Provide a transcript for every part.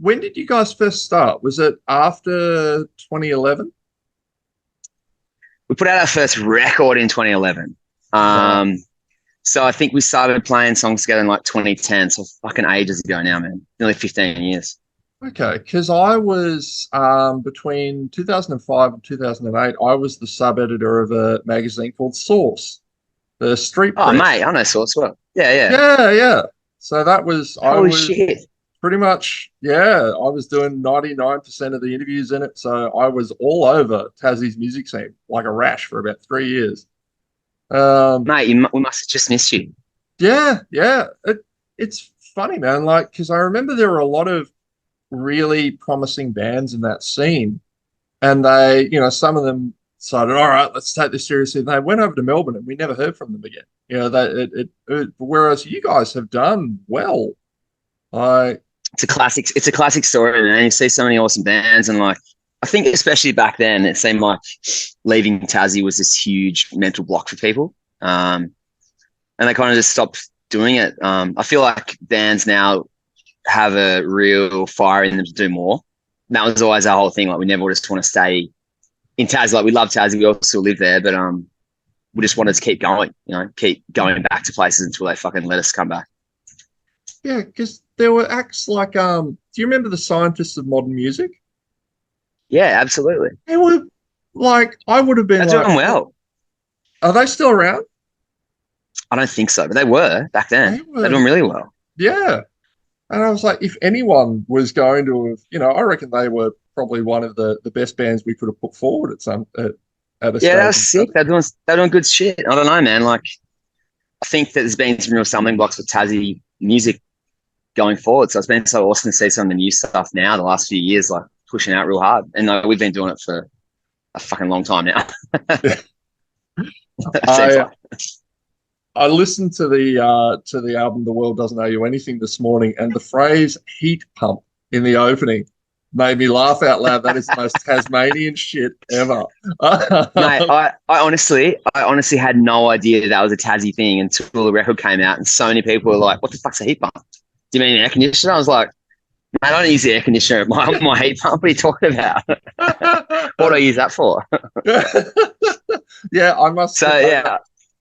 when did you guys first start? Was it after 2011? We put out our first record in 2011. Right. So I think we started playing songs together in like 2010. So fucking ages ago now, man. Nearly 15 years. Okay, because I was between 2005 and 2008, I was the sub-editor of a magazine called Source, the street Oh, press. mate, I know Source well. Yeah, yeah. Yeah, yeah. So that was I Holy was shit. pretty much, yeah, I was doing 99% of the interviews in it. So I was all over Tassie's music scene like a rash for about 3 years. Um, Mate, we must have just missed you. yeah, yeah. It's funny, man. Like, because I remember there were a lot of really promising bands in that scene, and some of them decided, all right, let's take this seriously. They went over to Melbourne, and we never heard from them again. Whereas you guys have done well. I It's a classic. It's a classic story, man. You see so many awesome bands, and like I think especially back then, it seemed like leaving Tassie was this huge mental block for people, and they kind of just stopped doing it. I feel like bands now have a real fire in them to do more. And that was always our whole thing. Like we never just want to stay in Tassie. Like we love Tassie, we all still live there, but we just wanted to keep going. Keep going back to places until they fucking let us come back. Yeah, because there were acts like do you remember the Scientists of Modern Music? Yeah, absolutely. They were like I would have been They're like, doing well. are they still around? I don't think so, but they were back They then. They're were, doing really well. yeah. And I was like, if anyone was going to have, I reckon they were probably one of the best bands we could have put forward at a Yeah, that stage. was sick. They're doing good shit. I don't know, man. Like I think that there's been some real stumbling blocks with Tassie music going forward. So it's been so awesome to see some of the new stuff now, the last few years, like pushing out real hard. And like, we've been doing it for a fucking long time now. It seems I like. I listened to the album "The World Doesn't Owe You Anything" this morning, and the phrase "heat pump" in the opening made me laugh out loud. That is the most Tasmanian shit ever. Mate, I honestly had no idea that was a Tassie thing until the record came out, and so many people were like, "What the fuck's a heat pump? Do you mean an air conditioner?" I was like, "Mate, I don't use the air conditioner at my heat pump. What are you talking about? What do I use that for?" Yeah, I must So admit, yeah,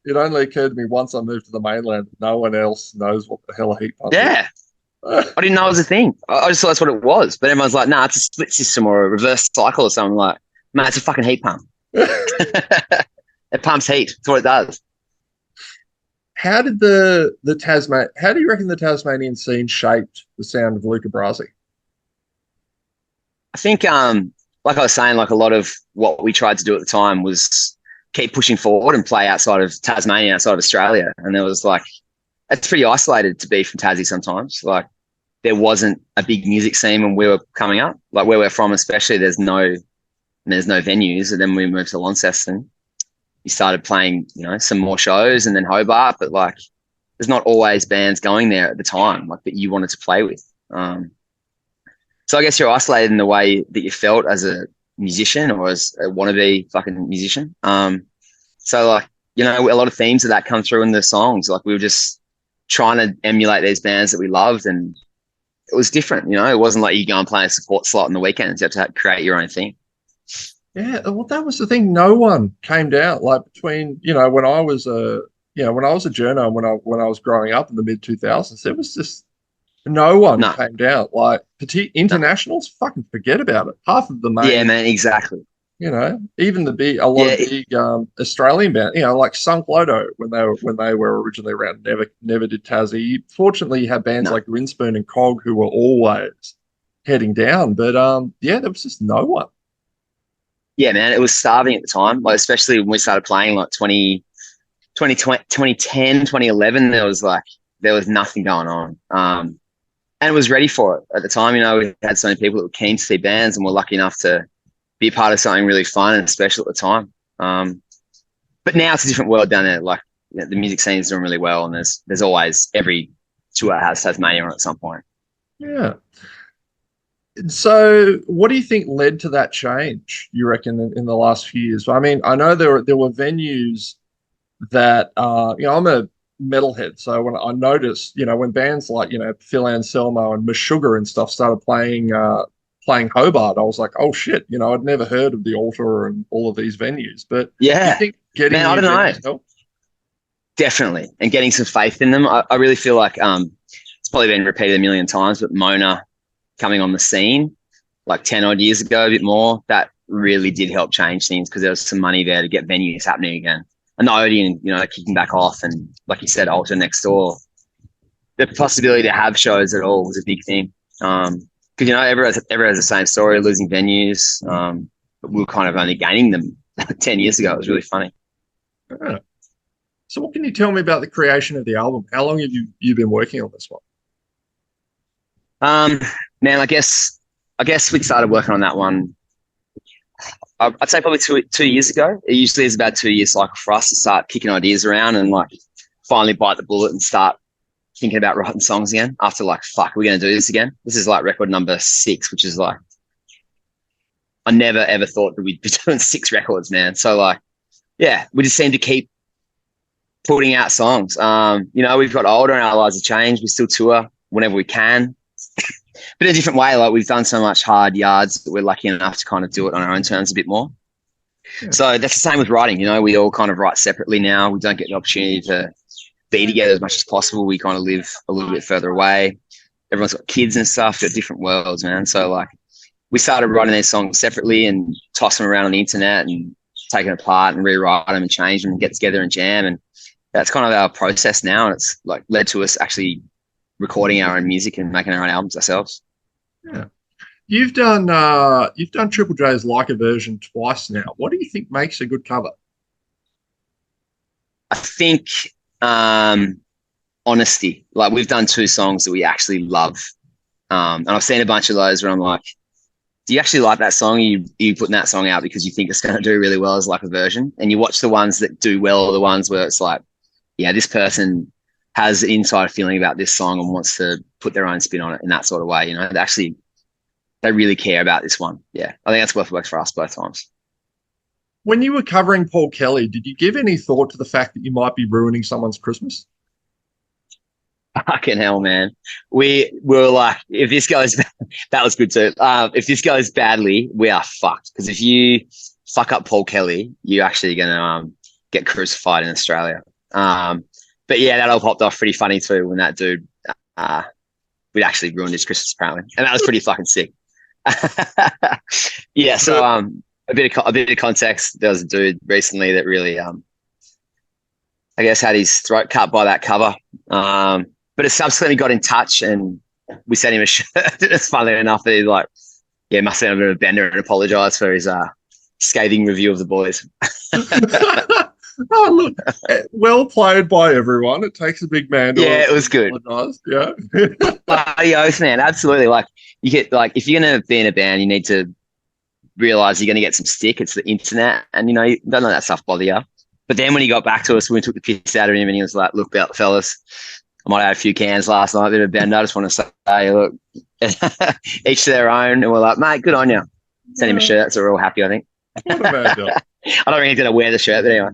it only occurred to me once I moved to the mainland. No one else knows what the hell a heat pump yeah. is. I didn't know it was a thing. I just thought that's what it was. But everyone's like, "Nah, it's a split system or a reverse cycle or something." Like, man, it's a fucking heat pump. It pumps heat. That's what it does. How did how do you reckon the Tasmanian scene shaped the sound of LUCA BRASI? I think, like I was saying, like a lot of what we tried to do at the time was keep pushing forward and play outside of Tasmania, outside of Australia. And there was like, it's pretty isolated to be from Tassie sometimes. Like there wasn't a big music scene when we were coming up. Like where we're from, especially, there's no venues. And then we moved to Launceston. We started playing, some more shows, and then Hobart. But like, there's not always bands going there at the time, like that you wanted to play with. So I guess you're isolated in the way that you felt as a musician or as a wannabe fucking musician. So like, a lot of themes of that come through in the songs. Like we were just trying to emulate these bands that we loved, and it was different. It wasn't like you go and play a support slot on the weekends. You have to create your own thing. Yeah, well, that was the thing. No one came down like between when I was when I was a journo and when I was growing up in the mid 2000s. There was just no one No, came down. Like no. internationals, fucking forget about it. Half of the Yeah, main, man, exactly. even a lot Yeah, of big Australian bands, like Sunk Loto when they were originally around, never did Tassie. Fortunately, you had bands no. like Grinspoon and Cog who were always heading down, but yeah, there was just no one. Yeah, man, it was starving at the time, like especially when we started playing like 2010, 2011, there was nothing going on. And was ready for it at the time. We had so many people that were keen to see bands, and were lucky enough to be a part of something really fun and special at the time. But now it's a different world down there. Like the music scene is doing really well, and there's always every tour has Tasmania on at some point. Yeah. So, what do you think led to that change? You reckon in the last few years? I mean, I know there were venues that I'm a metalhead. So when I noticed, when bands like, Phil Anselmo and Meshuggah and stuff started playing Hobart, I was like, oh shit, I'd never heard of the Altar and all of these venues. But do you Yeah, think getting man, I new don't know. venues help? Definitely, and getting some faith in them. I really feel like it's probably been repeated a million times, but Mona coming on the scene like 10 odd years ago, a bit more, that really did help change things because there was some money there to get venues happening again. And the Odeon, kicking back off, and like you said, Altar next door. The possibility to have shows at all was a big thing. Because everyone has the same story, losing venues. But we were kind of only gaining them 10 years ago. It was really funny. Yeah. So what can you tell me about the creation of the album? How long have you been working on this one? Man, I guess we started working on that one. I'd say probably two years ago. It usually is about 2 years cycle for us to start kicking ideas around and like finally bite the bullet and start thinking about writing songs again after like, fuck, we're going to do this again. This is like record number 6, which is like, I never ever thought that we'd be doing 6 records, man. So like, yeah, we just seem to keep putting out songs. We've got older and our lives have changed. We still tour whenever we can. But in a different way, like we've done so much hard yards that we're lucky enough to kind of do it on our own terms a bit more. Yeah. So that's the same with writing. We all kind of write separately now. We don't get the opportunity to be together as much as possible. We kind of live a little bit further away. Everyone's got kids and stuff, got different worlds, man. So like we started writing these songs separately and toss them around on the internet and take them apart and rewrite them and change them and get together and jam. And that's kind of our process now. And it's like led to us actually recording our own music and making our own albums ourselves. Yeah. You've done Triple J's Like a Version twice now. What do you think makes a good cover? I think honesty. Like we've done 2 songs that we actually love. And I've seen a bunch of those where I'm like, do you actually like that song? You putting that song out because you think it's going to do really well as like a version? And you watch the ones that do well, the ones where it's like, yeah, this person has an inside feeling about this song and wants to put their own spin on it in that sort of way. They really care about this one. Yeah, I think that's what works for us both times. When you were covering Paul Kelly, did you give any thought to the fact that you might be ruining someone's Christmas? Fucking hell, man. We were like, if this goes, that was good too. If this goes badly, we are fucked. Because if you fuck up Paul Kelly, you're actually going to get crucified in Australia. But yeah, that all popped off pretty funny too when that dude, we'd actually ruined his Christmas apparently. And that was pretty fucking sick. Yeah, so a bit of context. There was a dude recently that really, I guess, had his throat cut by that cover. But it subsequently got in touch and we sent him a shirt. It's funny enough that he's like, yeah, must have been a bit of a bender and apologise for his scathing review of the boys. Oh, look, well played by everyone. It takes a big man to it was good. Yeah. Bloody oath, man. Absolutely. Like you get like if you're gonna be in a band, you need to realise you're gonna get some stick. It's the internet and you don't let that stuff bother you. But then when he got back to us, we took the piss out of him and he was like, look, fellas, I might have had a few cans last night, a bit of a bender. I just want to say, look, each to their own. And we're like, mate, good on you. Send him a shirt, so we're all happy, I think. What a bad job. I don't think he's going to wear the shirt, but anyway.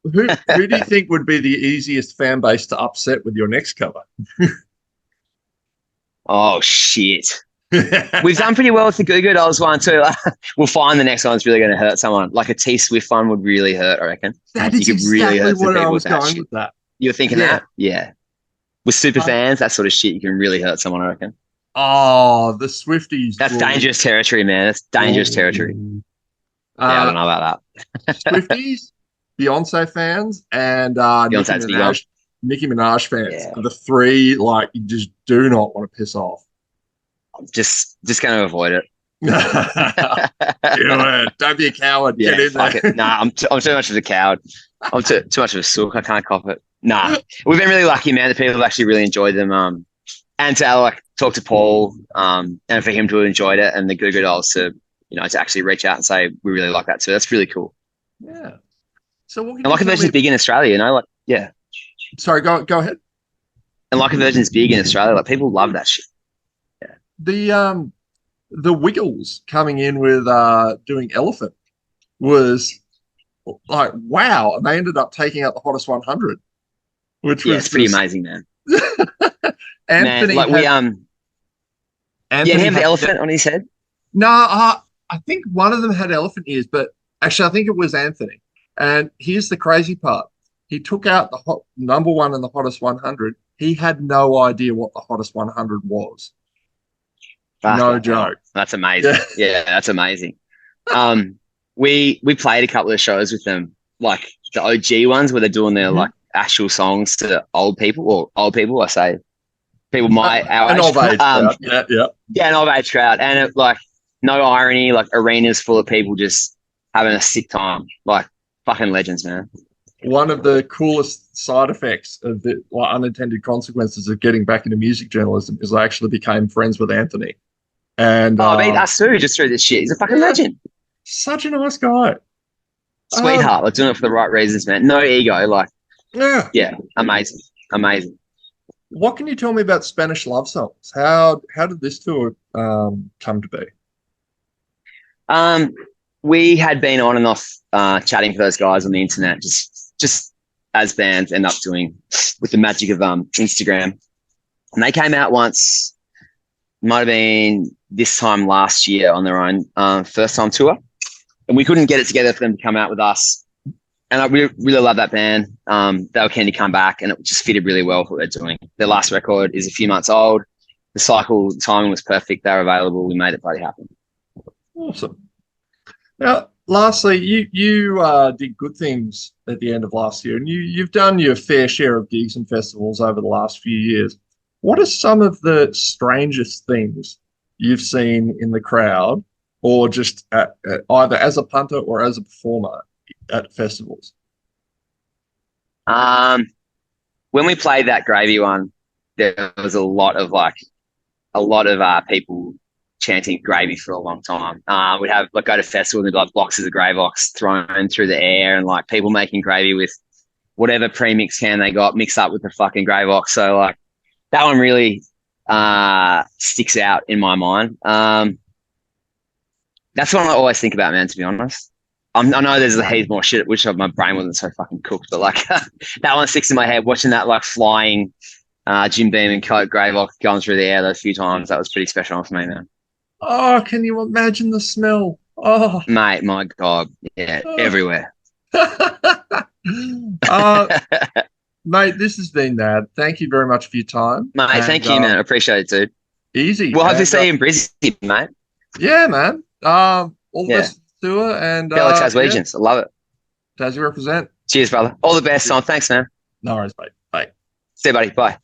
Who do you think would be the easiest fan base to upset with your next cover? Oh, shit. We've done pretty well with the Goo Goo Dolls one too. We'll find the next one's really going to hurt someone. Like a T-Swift one would really hurt, I reckon. That is exactly what I was going with that. You were thinking that? Yeah. With super fans, that sort of shit, you can really hurt someone, I reckon. Oh, the Swifties. That's dangerous territory, man. That's dangerous territory. Yeah, I don't know about that. Swifties, Beyonce fans, and Nicki Minaj fans are the 3 like you just do not want to piss off. I'm just going to avoid it. Don't be a coward. Yeah, get in fuck there. It. Nah, I'm too much of a coward. I'm too much of a sook. I can't cop it. Nah, we've been really lucky, man. The people have actually really enjoyed them. And to talk to Paul, and for him to have enjoyed it, and the Goo Goo Dolls to to actually reach out and say we really like that too. That's really cool. Yeah. So what? And Like a Virgin's big in Australia, yeah. Sorry, go ahead. And Like a Virgin's big in Australia. Like people love that shit. Yeah. The Wiggles coming in with doing Elephant was like, wow. And they ended up taking out the hottest 100, which Yeah, was it's pretty just amazing, man. Man, Anthony like we had yeah, did he Anthony have the had elephant on his head? no, I think one of them had elephant ears, but actually I think it was Anthony. And here's the crazy part. He took out the hot number one in the hottest 100. He had no idea what the hottest 100 was. No Fucking hell. joke. That's amazing. Yeah. Yeah, that's amazing. We played a couple of shows with them, like the OG ones where they're doing their Mhm. like actual songs to old people, or old people, I say people our An age. old age crowd. Yeah, yeah. Yeah, an old age crowd, and it, like no irony, like arenas full of people just having a sick time, like fucking legends, man. One of the coolest side effects of the unintended consequences of getting back into music journalism is I actually became friends with Anthony. And Oh, I mean, us too, just through this shit. He's a fucking yeah, legend, such a nice guy. Um, sweetheart. Like doing it for the right reasons, man. No ego, like yeah. yeah, amazing, amazing. What can you tell me about Spanish love songs? How did this tour come to be? Um, we had been on and off chatting for those guys on the internet, just as bands end up doing with the magic of Instagram. And they came out once, might have been this time last year on their own first time tour, and we couldn't get it together for them to come out with us. And I really love that band. They were keen to come back, and it just fitted really well with what they're doing. Their last record is a few months old. The timing was perfect. They were available. We made it bloody happen. Awesome. Now, lastly, you did good things at the end of last year, and you've done your fair share of gigs and festivals over the last few years. What are some of the strangest things you've seen in the crowd, or just either as a punter or as a performer at festivals? Um, when we played that gravy one, there was a lot of people chanting gravy for a long time. We'd have like go to festivals and there'd be like boxes of Gravox thrown through the air, and like people making gravy with whatever premix can they got mixed up with the fucking Gravox. So like that one really sticks out in my mind. That's what I always think about, man, to be honest. I know there's a heap more shit. I wish my brain wasn't so fucking cooked, but like that one sticks in my head. Watching that like flying Jim Beam and Coke Gravox going through the air those few times, that was pretty special for me, man. Oh, can you imagine the smell? Oh, Mate, my God. Yeah, oh. everywhere. uh, mate, this has been Nad. Thank you very much for your time. Mate, thank you, man. I appreciate it, dude. Easy. We'll have to see you in Brisbane, mate. Yeah, man. All the best to tour and fellow Taswegians. I love it. Tassie represent. Cheers, brother. All the best, Tom. Thanks, man. No worries, mate. Bye. See you, buddy. Bye.